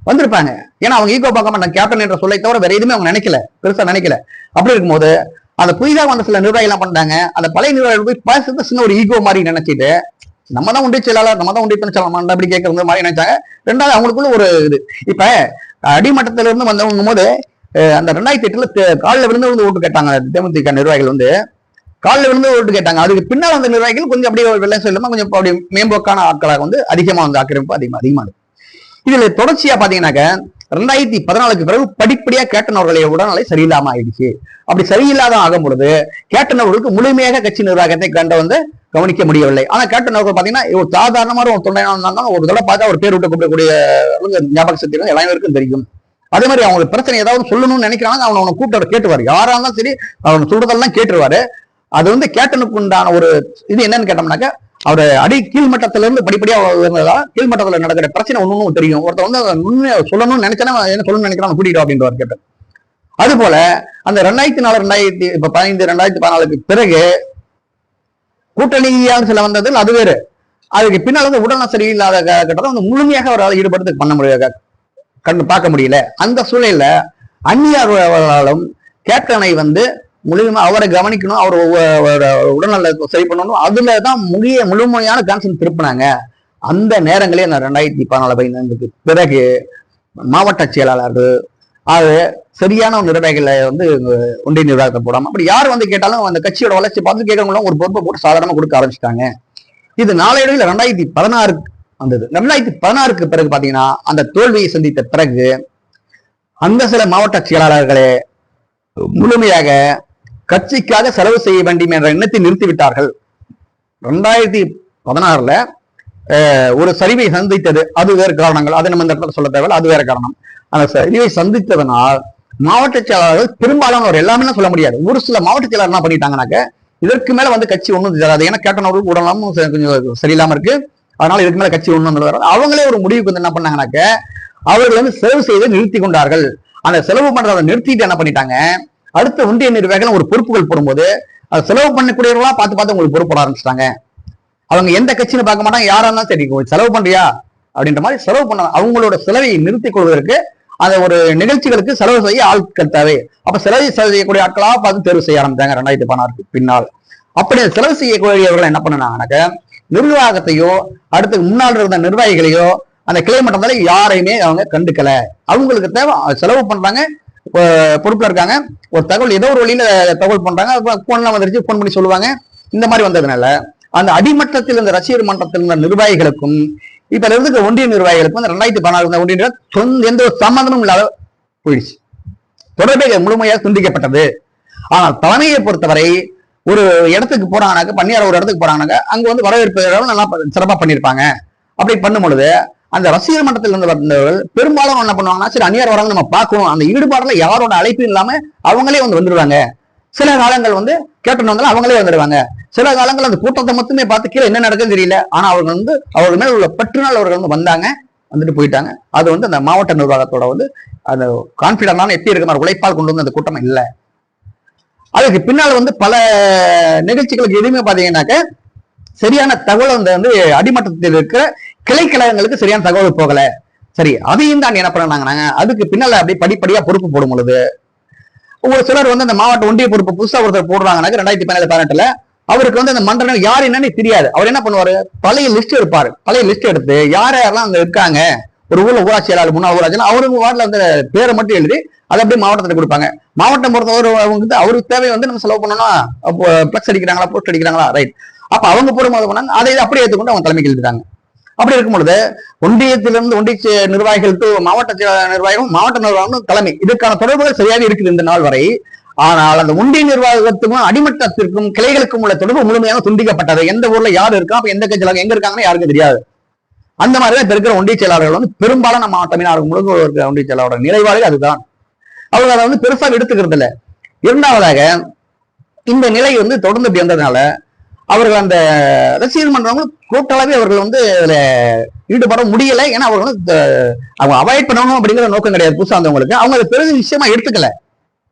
வந்திருப்பாங்க. ஏன்னா அவங்க ஈகோ பார்க்க மாட்டாங்க, கேப்டன் என்ற சொல்லை தவிர வேற எதுவுமே அவங்க நினைக்கல, பெருசா நினைக்கல. அப்படி இருக்கும்போது அந்த புதிதாக வந்த சில நிர்வாகிகள் என்ன பண்ணிட்டாங்க, அந்த பழைய நிர்வாகிகள் போய் பேசுறது சின்ன ஒரு ஈகோ மாதிரி நினைச்சிட்டு நம்ம தான் ஒன்றிய செயலாளர், நம்ம தான் ஒன்றிய துணை செயலாளர் அப்படி கேட்கறது மாதிரி நினைச்சாங்க. ரெண்டாவது அவங்களுக்குள்ள ஒரு இது. இப்ப அடிமட்டத்தில இருந்து வந்தவங்க போது அந்த 2008 காலில் விழுந்து ஓட்டு கேட்டாங்க. தேமுதிக நிர்வாகிகள் வந்து காலில் விழுந்து ஓட்டு கேட்டாங்க. அதுக்கு பின்னால் அந்த நிர்வாகிகள் கொஞ்சம் அப்படியே வெள்ளம் சொல்லாம கொஞ்சம் அப்படி மேம்போக்கான ஆட்களாக வந்து அதிகமா வந்து ஆக்கிரமிப்பு அதிகமானது. இதுல தொடர்ச்சியா பாத்தீங்கன்னாக்க 2014 பிறகு படிப்படியா கேப்டன் அவர்களுடைய உடல்நிலை சரியில்லாம ஆயிடுச்சு. அப்படி சரியில்லாத ஆகும் பொழுது கேப்டன் அவர்களுக்கு முழுமையாக கட்சி நிர்வாகத்தை கண்ட வந்து கவனிக்க முடியவில்லை. ஆனா கேப்டன் அவர்கள் பாத்தீங்கன்னா ஒரு சாதாரணமான ஒரு தொண்டை ஒரு தடவை பார்த்தா ஒரு பேர் விட்டு கூப்பிடக்கூடிய ஞாபக சக்தி எல்லாருக்கும் தெரியும். அதே மாதிரி அவங்களுக்கு பிரச்சனை ஏதாவது சொல்லணும்னு நினைக்கிறாங்க, அவனை கூப்பிட்டு கேட்டுவாரு. யாரா இருந்தாலும் சரி அவன் சொல்றதெல்லாம் கேட்டுருவாரு. அது வந்து கேப்டனுக்கு உண்டான ஒரு இது என்னன்னு கேட்டோம்னாக்க அவர் கீழ்மட்டத்தில இருந்து படிப்படியா இருந்ததா கீழ்மட்டத்தில் நடக்கிற பிரச்சனை ஒண்ணும் தெரியும். ஒருத்தர் வந்து சொல்லணும்னு நினைச்சா என்ன சொல்லணும்னு நினைக்கிறான் கூட்டிட்டு அப்படின்றவர் கேப்டன். அது போல அந்த 2004 2014 பிறகு கூட்டணியாக சில வந்தது அது வேறு. அதுக்கு பின்னால் வந்து உடல்நலம் சரியில்லாத கட்டத்தை வந்து முழுமையாக அவரால் ஈடுபடுத்த பண்ண முடியாது, பார்க்க முடியல. அந்த சூழலில் அந்நியாரும் கேப்டனை வந்து முழுமையா அவரை கவனிக்கணும், அவர் உடல்நல சரி பண்ணணும், அதுலதான் முழுமையான கான்செப்ட் திருப்பினாங்க. அந்த நேரங்களே நான் 2014 பிறகு மாவட்ட செயலாளர்கள் அது சரியான நிர்வாகிகளை வந்து ஒன்றிய நிர்வாகத்தை போடாம அப்படி யார் வந்து கேட்டாலும் அந்த கட்சியோட வளர்ச்சி பார்த்து கேட்கறவங்களும் ஒரு பொறுப்பை போட்டு சாதாரணமா கொடுக்க ஆரம்பிச்சிட்டாங்க. இது நாளையில 2016 வந்தது. 2016 பிறகு பாத்தீங்கன்னா அந்த தோல்வியை சந்தித்த பிறகு அந்த சில மாவட்ட செயலாளர்களே முழுமையாக கட்சிக்காக செலவு செய்ய வேண்டும் என்ற எண்ணத்தை நிறுத்திவிட்டார்கள். 2016 ஒரு சரிவை சந்தித்தது, அது வேறு காரணங்கள், அதை நம்ம இந்த இடத்துல சொல்ல தேவையில்லை, அது வேற காரணம். அந்த சரிவை சந்தித்ததனால் மாவட்ட செயலாளர்கள் பெரும்பாலானவர் எல்லாமே சொல்ல முடியாது, ஒரு சில மாவட்ட செயலாளர் என்ன பண்ணிட்டாங்கன்னாக்க இதற்கு மேல வந்து கட்சி ஒன்றும் தராது. ஏன்னா கேப்டன் அவர்களுக்கு உடலாமும் கொஞ்சம் சரியில்லாம இருக்கு, அதனால இதுக்கு மேல கட்சி ஒன்றும் வராது. அவங்களே ஒரு முடிவுக்கு வந்து என்ன பண்ணாங்கன்னாக்க அவர்கள் வந்து செலவு செய்து நிறுத்தி கொண்டார்கள். அந்த செலவு பண்றதை நிறுத்திட்டு என்ன பண்ணிட்டாங்க, அடுத்த ஒன்றிய நிர்வாகிகள் ஒரு பொறுப்புகள் போடும்போது அது செலவு பண்ணக்கூடியவர்களா பார்த்து உங்களுக்கு பொறுப்பு போட ஆரம்பிச்சிட்டாங்க. அவங்க எந்த கட்சின்னு பார்க்க மாட்டாங்க, யாரா இருந்தாலும் சரி செலவு பண்றியா அப்படின்ற மாதிரி செலவு பண்ண அவங்களோட செலவை நிறுத்திக் கொள்வதற்கு அந்த ஒரு நிகழ்ச்சிகளுக்கு செலவு செய்ய ஆட்கள் தேவை. அப்ப செலவு செய்யக்கூடிய ஆட்களா பார்த்து தேர்வு செய்ய ஆரம்பிச்சாங்க 2016 பின்னால். அப்படி செலவு செய்யக்கூடியவர்கள் என்ன பண்ணாங்கன்னாக்க நிர்வாகத்தையோ அடுத்து முன்னாள் இருந்த நிர்வாகிகளையோ அந்த கிளை மட்டத்தால யாரையுமே அவங்க கண்டுக்கல. அவங்களுக்கு தேவை செலவு பண்றாங்க, பொறுப்புல இருக்காங்க, ஒரு தகவல் ஏதோ ஒரு வழியில தகவல் பண்றாங்க, போன்லாம் வந்துருச்சு, போன் பண்ணி சொல்லுவாங்க. இந்த மாதிரி வந்ததுனால அந்த அடிமட்டத்தில் இருந்த ரசிகர் மன்றத்தில் இருந்த நிர்வாகிகளுக்கும் இப்ப இருந்துக்க ஒன்றிய நிர்வாகிகளுக்கும் அந்த 2016 ஒன்றிய எந்த ஒரு சம்பந்தமும் இல்லாத போயிடுச்சு, தொடர்பே முழுமையாக துண்டிக்கப்பட்டது. ஆனால் தலைமையை பொறுத்தவரை ஒரு இடத்துக்கு போறாங்கனாக்க பன்னியார் ஒரு இடத்துக்கு போறாங்கனாக்க அங்க வந்து வரவேற்பு நல்லா சிறப்பா பண்ணியிருப்பாங்க. அப்படி பண்ணும் பொழுது அந்த ரசிகர் மன்றத்தில் இருந்து வந்தவர்கள் பெரும்பாலும் என்ன பண்ணுவாங்கன்னா சரி அந்நியார் வராங்க நம்ம பார்க்கணும், அந்த ஈடுபாடுல யாரோட அழைப்பு இல்லாம அவங்களே வந்து வந்துடுவாங்க. சில காலங்கள் வந்து கேப்டன் வந்தாலும் அவங்களே வந்துடுவாங்க. சில காலங்கள் அந்த கூட்டத்தை மட்டுமே பார்த்து கீழே என்ன நடக்குன்னு தெரியல, ஆனா அவர்கள் வந்து அவர்கள் மேல உள்ள பற்றுநாள் அவர்கள் வந்து வந்தாங்க, வந்துட்டு போயிட்டாங்க. அது வந்து அந்த மாவட்ட நிர்வாகத்தோட வந்து அந்த கான்பிடன்டான எப்படி இருக்கிற மாதிரி உழைப்பால் கொண்டு வந்து அந்த கூட்டம் இல்லை. அதுக்கு பின்னால் வந்து பல நிகழ்ச்சிகளுக்கு எதுவுமே பாத்தீங்கன்னாக்க சரியான தகவல் வந்து அடிமட்டத்தில் இருக்கிற கிளைக்கழகங்களுக்கு சரியான தகவல் போகல. சரி, அதையும் தான் என்ன பண்ணாங்க, அதுக்கு பின்னால அப்படியே படிப்படியா பொறுப்பு போடும் பொழுது ஒரு சிலர் வந்து அந்த மாவட்ட ஒன்றிய பொறுப்பு புதுசா ஒருத்தர் போடுறாங்கன்னாக்க 2017-18 அவருக்கு வந்து அந்த மண்டலம் யார் என்னன்னு தெரியாது. அவர் என்ன பண்ணுவாரு, பழைய லிஸ்ட் எடுப்பாரு. பழைய லிஸ்ட் எடுத்து யார் யாரெல்லாம் அங்க இருக்காங்க, ஒரு ஊர்ல ஊராட்சி செயலாளர் முன்னாள் ஊராட்சி அவருக்கு வார்டுல வந்து பேரை மட்டும் எழுதி அதை அப்படியே மாவட்டத்தில் கொடுப்பாங்க. மாவட்டம் பொறுத்தவரை அவங்க அவருக்கு தேவை வந்து நம்ம செலவு பண்ணோம்னா பிளக்ஸ் அடிக்கிறாங்களா போஸ்ட் அடிக்கிறாங்களா ரைட், அப்ப அவங்க போடும்போது பண்ணாங்க அதை அப்படியே ஏற்றுக்கொண்டு அவங்க தலைமைக்கு எழுதிட்டாங்க. அப்படி இருக்கும் பொழுது ஒன்றியத்திலிருந்து ஒன்றிய நிர்வாகிகள் டு மாவட்ட நிர்வாகம், மாவட்ட நிர்வாகம் தலைமை, இதுக்கான தொடர்புகள் சரியாக இருக்குது இந்த நாள் வரை. ஆனால் அந்த ஒன்றிய நிர்வாகத்துக்கும் அடிமட்டத்திற்கும் கிளைகளுக்கும் உள்ள தொடர்பு முழுமையாக துண்டிக்கப்பட்டது. எந்த ஊர்ல யார் இருக்கா, அப்ப எந்த கட்சியில எங்க இருக்காங்கன்னு யாருக்கும் தெரியாது. அந்த மாதிரிதான் இப்ப இருக்கிற ஒன்றிய செயலாளர்கள் வந்து பெரும்பாலும் நம்ம தமிழ்நாடு முழுக்க இருக்கிற ஒன்றிய செயலாளரோட நிலைப்பாடு அதுதான். அவங்க அதை வந்து பெருசாக எடுத்துக்கிறது இல்லை. இரண்டாவதாக இந்த நிலை வந்து தொடர்ந்து இப்படி வந்ததுனால அவர்கள் அந்த ரசிகர் மன்றவங்க கூட்டளவே அவர்கள் வந்து அதுல ஈடுபட முடியல. ஏன்னா அவர்கள் வந்து அவங்க அவாய்ட் பண்ணணும் அப்படிங்கிற நோக்கம் கிடையாது புதுசா வந்தவங்களுக்கு. அவங்க அதை பெரிய விஷயமா எடுத்துக்கல,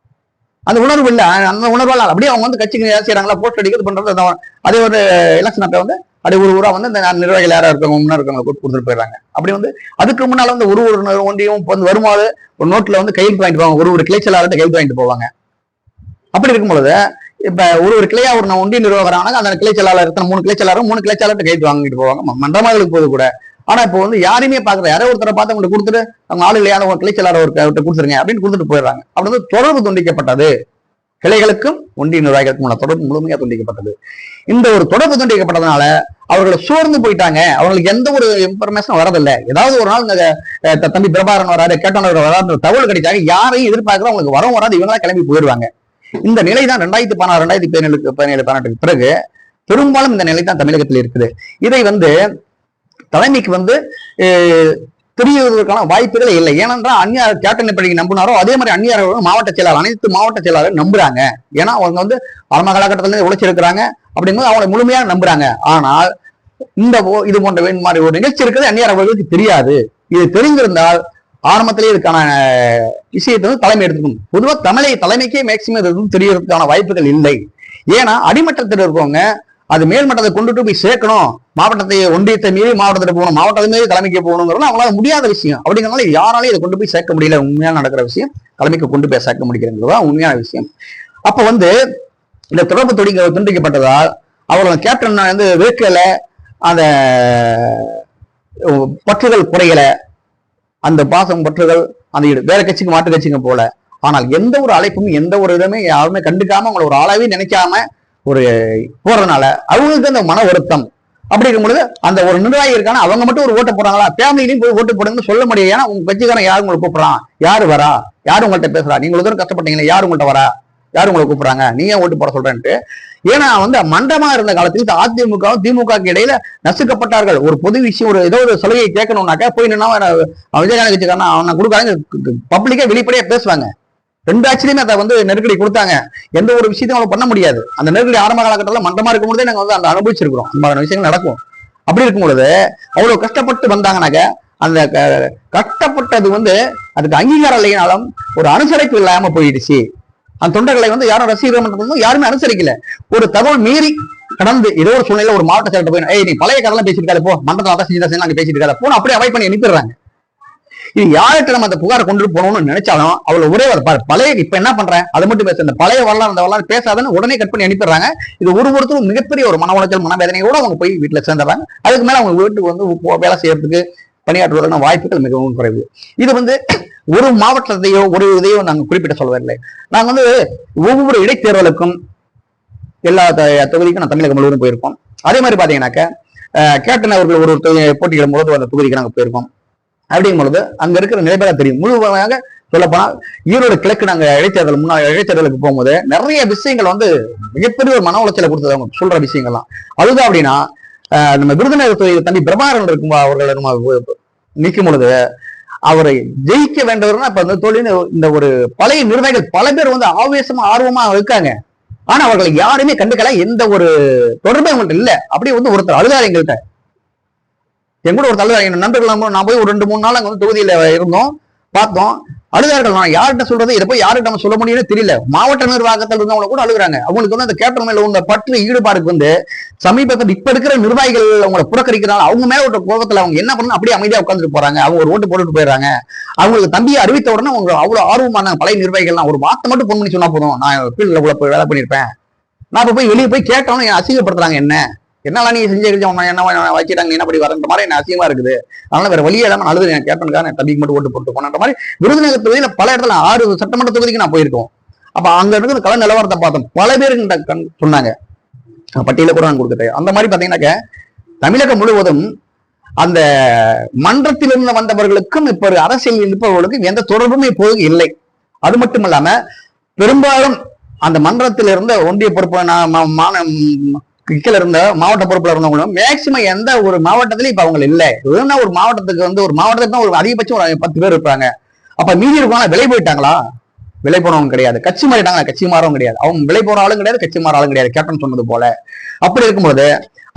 அந்த உணர்வு இல்லை. அந்த உணர்வால் அப்படியே அவங்க வந்து கட்சிக்கு செய்யறாங்களா போஸ்ட் அடிக்கிறது பண்றது. அதே ஒரு எலெக்ஷன் அப்ப வந்து அப்படியே ஒரு ஊரா வந்து இந்த நிர்வாகிகள் யாரா இருக்கவங்க முன்னாடி இருக்கவங்க கொடுத்துட்டு போயிடுறாங்க. அப்படி வந்து அதுக்கு முன்னால வந்து ஒரு ஒன்றியம் வந்து வருமாறு ஒரு நோட்ல வந்து கையெழுத்து வாங்கிட்டு போவாங்க, ஒரு கிளை செயலாளர்கிட்ட கையெழுத்து வாங்கிட்டு போவாங்க. அப்படி இருக்கும் பொழுது இப்ப ஒரு கிளையா ஒரு ஒன்றிய நிர்வாகம் அந்த கிளை செயலாளர் 3 கிளை செயலாளரும் 3 கிளை செயலாளர் கைது வாங்கிட்டு போவாங்க மன்றமாகளுக்கு போது கூட. ஆனா இப்போ வந்து யாருமே பாக்குற யாரோ ஒருத்தரை பார்த்து அவங்களை கொடுத்துட்டு அவங்க ஆளு இல்லையா ஒரு கிளை செயலாளர் ஒரு கொடுத்துருங்க அப்படின்னு கொடுத்துட்டு போயிடுறாங்க. அப்படி வந்து தொடர்பு துண்டிக்கப்பட்டது. கிளைகளுக்கும் ஒன்றிய நிர்வாகிகளுக்கும் உள்ள தொடர்பு முழுமையா துண்டிக்கப்பட்டது. இந்த ஒரு தொடர்பு துண்டிக்கப்பட்டதுனால அவர்களை சோர்ந்து போயிட்டாங்க. அவங்களுக்கு எந்த ஒரு இன்ஃபர்மேஷன் வரதில்லை. ஏதாவது ஒரு நாள் தம்பி பிரபாகரன் வராது, கேட்டவன் வராது தகவல் கிடைச்சாங்க, யாரையும் எதிர்பார்க்கிற அவங்களுக்கு வரும் வராது, இவங்களா கிளம்பி போயிடுவாங்க. இந்த நிலை தான் 2016 2017 18 பிறகு பெரும்பாலும் இந்த நிலை தான் தமிழகத்தில் இருக்குது. இதை வந்து தலைமைக்கு வந்து தெரியவதற்கான வாய்ப்புகளே இல்லை. ஏனென்றால் அந்நியார் கேப்டன் எப்படி நம்பினாரோ அதே மாதிரி அந்நியார் மாவட்ட செயலாளர் அனைத்து மாவட்ட செயலாளர் நம்புறாங்க. ஏன்னா அவங்க வந்து ஆரம்ப காலகட்டத்திலிருந்து உழைச்சிருக்கிறாங்க. அப்படிங்கும்போது அவங்களை முழுமையாக நம்புறாங்க. ஆனால் இந்த இது போன்ற மாதிரி ஒரு நிகழ்ச்சி இருக்கிறது அந்நியார் அவர்களுக்கு தெரியாது. இது தெரிந்திருந்தால் ஆரம்பத்திலே இதுக்கான விஷயத்தை வந்து தலைமை எடுத்துக்கணும். பொதுவாக தலைமைக்கே மேக்சிமம் இது தெரியறதுக்கான வாய்ப்புகள் இல்லை. ஏன்னா அடிமட்டத்தில் இருக்கவங்க அது மேல்மட்டத்தை கொண்டுட்டு போய் சேர்க்கணும். மாவட்டத்தை ஒன்றியத்தை மீறி மாவட்டத்தில் போகணும், மாவட்டத்தை மீறி தலைமைக்கு போகணுங்கிறது அவங்களால முடியாத விஷயம். அப்படிங்கிறதுனால யாராலையும் இதை கொண்டு போய் சேர்க்க முடியல. உண்மையா நடக்கிற விஷயம் தலைமைக்கு கொண்டு போய் சேர்க்க முடிக்கிறதுதான் உண்மையான விஷயம். அப்ப வந்து இந்த தொடர்பு துண்டிக்கப்பட்டதால் அவரோட கேப்டன் வந்து வேட்கல, அந்த பற்றுகள் குறையல, அந்த பாசம் பற்றுகள் அந்த வேற கட்சிக்கு மாற்று கட்சிங்க போல. ஆனால் எந்த ஒரு அழைப்பும் எந்த ஒரு இதுமே யாருமே கண்டுக்காம அவங்களை ஒரு ஆளாவே நினைக்காம ஒரு போறதுனால அவங்களுக்கு அந்த மன வருத்தம். அப்படி இருக்கும் பொழுது அந்த ஒரு நிர்வாகி இருக்கான அவங்க மட்டும் ஒரு ஓட்டு போடுறாங்களா, ஃபேமிலிலையும் போய் ஓட்டு போடுங்கன்னு சொல்ல முடியாது. ஏன்னா உங்க கட்சிக்காரன் யாரு உங்களை கூப்பிடுறான், யாரு வரா, யாரு உங்கள்கிட்ட பேசுறா, நீங்க ஒரு கஷ்டப்பட்டீங்களே, யாரு உங்கள்கிட்ட வரா, யாரு உங்களை கூப்பிடுறாங்க, நீங்க ஓட்டு போட சொல்றேன்ட்டு. ஏன்னா வந்து மண்டமா இருந்த காலத்தில் அதிமுகவும் திமுக இடையில நசுக்கப்பட்டார்கள். ஒரு பொது விஷயம் ஒரு ஏதோ ஒரு சலுகையை கேட்கணும்னாக்கா போய் நின்னா விஜயகாந்த் கட்சிக்காரன் அவனை கொடுக்காங்க, பப்ளிக்கா வெளிப்படையா பேசுவாங்க. 2 ஆட்சியிலுமே அதை வந்து நெருக்கடி கொடுத்தாங்க. எந்த ஒரு விஷயத்தையும் அவங்க பண்ண முடியாது. அந்த நெருக்கடி ஆரம்ப காலகட்டத்தில் மண்டமா இருக்கும் பொழுதே நாங்க வந்து அந்த அனுபவிச்சிருக்கிறோம். அந்த மாதிரி விஷயங்கள் நடக்கும். அப்படி இருக்கும் பொழுது அவ்வளவு கஷ்டப்பட்டு வந்தாங்கனாக்க அந்த கஷ்டப்பட்டது வந்து அதுக்கு அங்கீகாரம் இல்லைனாலும் ஒரு அனுசரிப்பு இல்லாம போயிடுச்சு. அந்த தொண்டர்களை வந்து யாரும் ரசிகர் மன்றத்தில் யாருமே அனுசரிக்கல. ஒரு தகவல் மீறி கடந்து ஏதோ ஒரு சூழ்நிலை ஒரு மாவட்ட செயல்பட்டு போய் நீ பழைய கதெல்லாம் பேசிட்டு இருக்காது, போ மன்றத்தில் அதான் செஞ்சு பேசிட்டு இருக்காது போன அப்படியே அவாய்ட் பண்ணி அனுப்பிடுறாங்க. இது யார்கிட்ட நம்ம அந்த புகாரை கொண்டு போகணும்னு நினைச்சாலும் அவ்வளவு ஒரே பழைய இப்ப என்ன பண்றேன் அதை மட்டும் பேச, இந்த பழைய வரலாறு அந்த வரலாறு பேசாதன்னு உடனே கட் பண்ணி அனுப்பிடுறாங்க. இது ஒருத்தரும் மிகப்பெரிய ஒரு மன உளைச்சல் மனவேதனையோட அவங்க போய் வீட்டுல சேர்ந்துடுறாங்க. அதுக்கு மேல அவங்க வீட்டுக்கு வந்து வேலை செய்யறதுக்கு பணியாற்றுவதற்கான வாய்ப்புகள் மிகவும் குறைவு. இது வந்து ஒரு மாவட்டத்தையோ ஒரு இதையோ நாங்க குறிப்பிட்ட சொல்லவில்லை. நாங்க வந்து ஒவ்வொரு இடைத்தேர்தலுக்கும் எல்லா தொகுதிக்கும் நான் தமிழகம் முழுவதும் போயிருக்கோம். அதே மாதிரி பாத்தீங்கன்னாக்க கேப்டன் அவர்கள் ஒரு போட்டியிடும் போது அந்த தொகுதிக்கு நாங்க போயிருக்கோம். அப்படிங்கும் பொழுது அங்க இருக்கிற நிலைப்பாட தெரியும். முழுவதாக சொல்லப்போனால் ஈரோடு கிழக்கு நாங்க இடைத்தேர்தலுக்கு போகும்போது நிறைய விஷயங்கள் வந்து மிகப்பெரிய ஒரு மன உளைச்சலை கொடுத்தது அவங்க சொல்ற விஷயங்கள்லாம். அதுதான் அப்படின்னா நம்ம விருதுநகர் தொகுதியில் தம்பி பிரபாகரன் இருக்கும் அவர்களை நம்ம நிற்கும் பொழுது அவரை ஜெயிக்க வேண்டவர்னா இப்ப இந்த தொழில் இந்த ஒரு பழைய நிர்வாகிகள் பல பேர் வந்து ஆவேசமா ஆர்வமா இருக்காங்க. ஆனா அவர்களை யாருமே கண்டுக்கல, எந்த ஒரு தொடர்பு அவங்கள்ட்ட இல்ல. அப்படியே வந்து ஒருத்தர் அழுதாரு எங்கள்கிட்ட, என் கூட ஒரு தலைவர் நண்பர்கள் நான் போய் ஒரு 2-3 நாள் அங்க வந்து தொகுதியில இருந்தோம், பார்த்தோம். அழுதார்கள். நான் யார்கிட்ட சொல்றது, இதை போய் யார்கிட்ட நம்ம சொல்ல முடியும்னு தெரியல. மாவட்ட நிர்வாகத்தில் இருந்தவங்க கூட அழுகுறாங்க. அவங்களுக்கு வந்து அந்த கேப்டன் மேல உள்ள பற்று ஈடுபாடுக்கு வந்து சமீபத்தில் இப்ப இருக்கிற நிர்வாகிகள் அவங்களை புறக்கணிக்கிறாங்க. அவங்க மேல ஒரு கோபத்துல அவங்க என்ன பண்ணணும் அப்படியே அமைதியா உட்காந்துட்டு போறாங்க. அவங்க ஒரு ஓட்டு போட்டுட்டு போயிடுறாங்க. அவங்களுக்கு தம்பியை அறிவித்த உடனே அவங்க அவ்வளவு ஆர்வமான பழைய நிர்வாகிகள்லாம் ஒரு வார்த்தை மட்டும் போன் பண்ணி சொன்னா போதும், நான் ஃபீல்ட்ல உள்ள போய் வேலை பண்ணிருப்பேன், நான் இப்ப போய் வெளியே போய் கேட்டவங்க அசிங்கப்படுத்துறாங்க, என்னெல்லாம் நீங்க செஞ்சு என்ன வச்சுட்டாங்க, என்ன படி வரன்ற மாதிரி என்ன அசிங்கமா இருக்குது. அதனால வேற வழியே இல்லாம அழுது என் கேப்டனுக்காக தம்பிக்கு மட்டும் ஓட்டு போட்டு போன மாதிரி விருதுநகர் தொகுதியில பல இடத்துல 6 சட்டமன்ற தொகுதிக்கு நான் போயிருக்கோம். அப்ப அங்க இருக்கிற கள நிலவரத்தை பார்த்தோம். பல பேருக்கு சொன்னாங்க, பட்டியல கூட நான் கொடுத்துட்டேன். அந்த மாதிரி பாத்தீங்கன்னாக்க தமிழகம் முழுவதும் அந்த மன்றத்திலிருந்து வந்தவர்களுக்கும் இப்ப அரசியல் இருப்பவர்களுக்கும் எந்த தொடர்புமே இப்போது இல்லை. அது மட்டும் இல்லாம பெரும்பாலும் அந்த மன்றத்தில் இருந்த ஒன்றிய பொறுப்பு கீழே இருந்த மாவட்ட பொறுப்புல இருந்தவங்களும் மேக்சிமம் எந்த ஒரு மாவட்டத்திலயும் இப்ப அவங்க இல்லை. ஒரு மாவட்டத்துக்கு வந்து ஒரு மாவட்டத்துக்கு ஒரு அதிகபட்சம் ஒரு 10 பேர் இருப்பாங்க. அப்ப மீதி இருக்கவங்க விலை போயிட்டாங்களா, விலை போனவங்க கிடையாது. கட்சி மாறிட்டாங்க, கட்சி மாறவும் கிடையாது. அவங்க விலை போற ஆளும் கிடையாது, கட்சி மாற ஆளும் கிடையாது, கேப்டன் சொன்னது போல. அப்படி இருக்கும்போது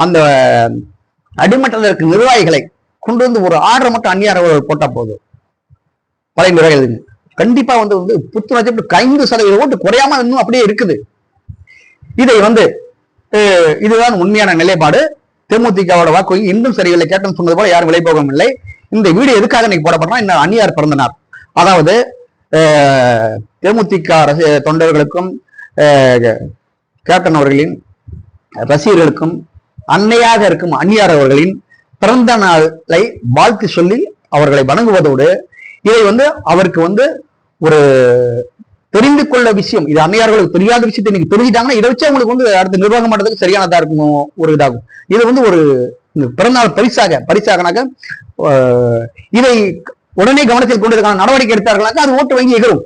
அந்த அடிமட்டத்தில் இருக்க நிர்வாகிகளை கொண்டு வந்து ஒரு ஆர்டர் மட்டும் அந்நியார் போட்டா போதும், பழைய நிர்வாகிகள் கண்டிப்பா வந்து புத்துணர்ச்சி 5% ஓட்டு குறையாம இன்னும் அப்படியே இருக்குது. இதை வந்து இதுதான் உண்மையான நிலைப்பாடு. தேமுதிகவோட வாக்கு இன்னும் சரியில்லை. கேப்டன் சொன்னது போல யாரும் விலை போகவும் இல்லை. இந்த வீடியோ எதுக்காக இன்னைக்கு போடப்படுறா, இந்த அந்நியார் பிறந்த நாள். அதாவது தேமுதிக தொண்டர்களுக்கும் கேப்டன் அவர்களின் ரசிகர்களுக்கும் அன்னையாக இருக்கும் அந்நியார் அவர்களின் பிறந்த நாளை வாழ்த்து சொல்லி அவர்களை வணங்குவதோடு இதை அவருக்கு ஒரு தெரிந்து கொள்ள விஷயம், இது அன்னையார்களுக்கு தெரியாத விஷயத்தை இன்னைக்கு தெரிஞ்சிட்டாங்கன்னா இதை வச்சு அவங்களுக்கு அடுத்த நிர்வாகம் பண்றதுக்கு சரியானதா இருக்கும், ஒரு இதாகும். இது ஒரு பிறந்தநாள் பரிசாகனாக்க இதை உடனே கவனத்தில் கொண்டதுக்கான நடவடிக்கை எடுத்தார்களாக்க அது ஓட்டு வங்கி எகரும்.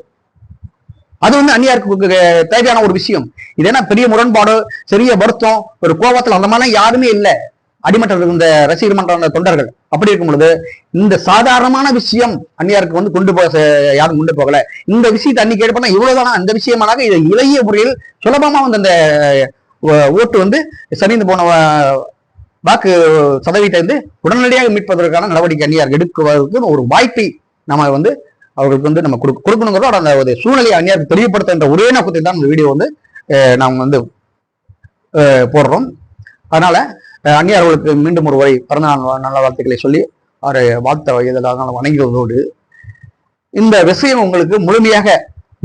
அது அந்நியாருக்கு தேவையான ஒரு விஷயம். இது என்ன பெரிய முரண்பாடு, பெரிய வருத்தம், ஒரு கோபத்தில் அந்த மாதிரிலாம் யாருமே இல்லை. அடிமட்ட இந்த ரசிகர் மன்ற தொண்டர்கள் அப்படி இருக்கும் பொழுது இந்த சாதாரணமான விஷயம் அந்நியாருக்கு கொண்டு போக யாரும் கொண்டு போகல. இந்த விஷயத்தை அன்னைக்கு எடுப்பா இவ்வளவுதானா, அந்த விஷயமானாக இதை இளைய முறையில் சுலபமா அந்த ஓட்டு சரிந்து போன வாக்கு சதவீதத்தை உடனடியாக மீட்பதற்கான நடவடிக்கை அந்நியார் எடுக்குவதற்கு ஒரு வாய்ப்பை நம்ம அவர்களுக்கு நம்ம கொடுக்கணுங்கிறோட அந்த சூழ்நிலையை அந்நியாருக்கு தெரியப்படுத்த என்ற ஒரே நோக்கத்தில் தான் இந்த வீடியோ நாம போடுறோம். அதனால அந்நியார் அவர்களுக்கு மீண்டும் ஒரு முறை பிறந்தநாள் நல்ல வாழ்த்துக்களை சொல்லி அவரை வாழ்த்த இதெல்லாம் வணங்குவதோடு இந்த விஷயம் உங்களுக்கு முழுமையாக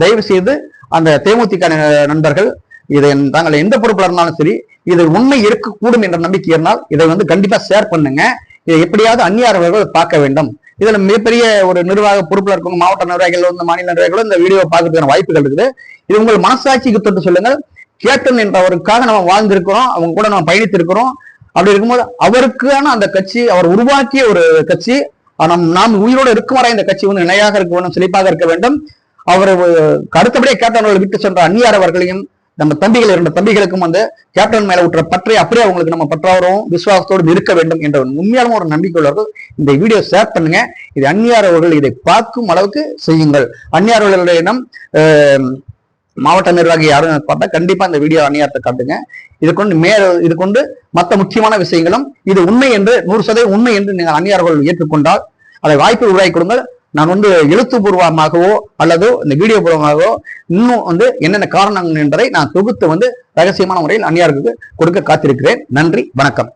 தயவு செய்து அந்த தேமுதிக நண்பர்கள் இதை தாங்கள் எந்த பொறுப்புல இருந்தாலும் சரி இது உண்மை இருக்கக்கூடும் என்ற நம்பிக்கை இருந்தால் இதை கண்டிப்பா ஷேர் பண்ணுங்க. இதை எப்படியாவது அந்நியார் அவர்கள் பார்க்க வேண்டும். இதுல மிகப்பெரிய ஒரு நிர்வாக பொறுப்புல இருக்கவங்க, மாவட்ட நிர்வாகிகள், மாநில நிர்வாகிகளும் இந்த வீடியோ பார்க்கறதுக்கான வாய்ப்புகள் இருக்குது. இது உங்கள் மனசாட்சிக்கு தொட்டு சொல்லுங்கள். கேப்டன் என்றவருக்காக நம்ம வாழ்ந்திருக்கிறோம், அவங்க கூட நம்ம பயணித்திருக்கிறோம். அப்படி இருக்கும்போது அவருக்கான அந்த கட்சி, அவர் உருவாக்கிய ஒரு கட்சி, நாம் உயிரோடு இருக்கும் வரை இந்த கட்சி நிலையாக இருக்க வேண்டும், செழிப்பாக இருக்க வேண்டும். அவர் அடுத்தபடியே கேப்டன் அவர்கள் விட்டு சென்ற அந்நியார் அவர்களையும் நம்ம தம்பிகள் 2 தம்பிகளுக்கும் கேப்டன் மேல விட்டுற பற்றி அப்படியே அவங்களுக்கு நம்ம பற்றாவரும் விசுவாசத்தோடு இருக்க வேண்டும் என்ற உண்மையான ஒரு நம்பிக்கை உள்ளவர்கள் இந்த வீடியோ ஷேர் பண்ணுங்க. இது அந்நியார் அவர்கள் இதை பார்க்கும் அளவுக்கு செய்யுங்கள். அந்நியார் அவர்களிடம் மாவட்ட நிர்வாகி யாரும் பார்த்தா கண்டிப்பா இந்த வீடியோ அந்நியாரத்தை காட்டுங்க. இது கொண்டு மற்ற முக்கியமான விஷயங்களும் இது உண்மை என்று 100% உண்மை என்று நீங்கள் அந்நியார்கள் ஏற்றுக்கொண்டால் அதை வாய்ப்பு உருவாக்கி கொடுங்கள். நான் எழுத்துப்பூர்வமாகவோ அல்லது இந்த வீடியோ பூர்வமாகவோ இன்னும் என்னென்ன காரணங்கள் என்பதை நான் தொகுத்து ரகசியமான முறையில் அந்நியாருக்கு கொடுக்க காத்திருக்கிறேன். நன்றி, வணக்கம்.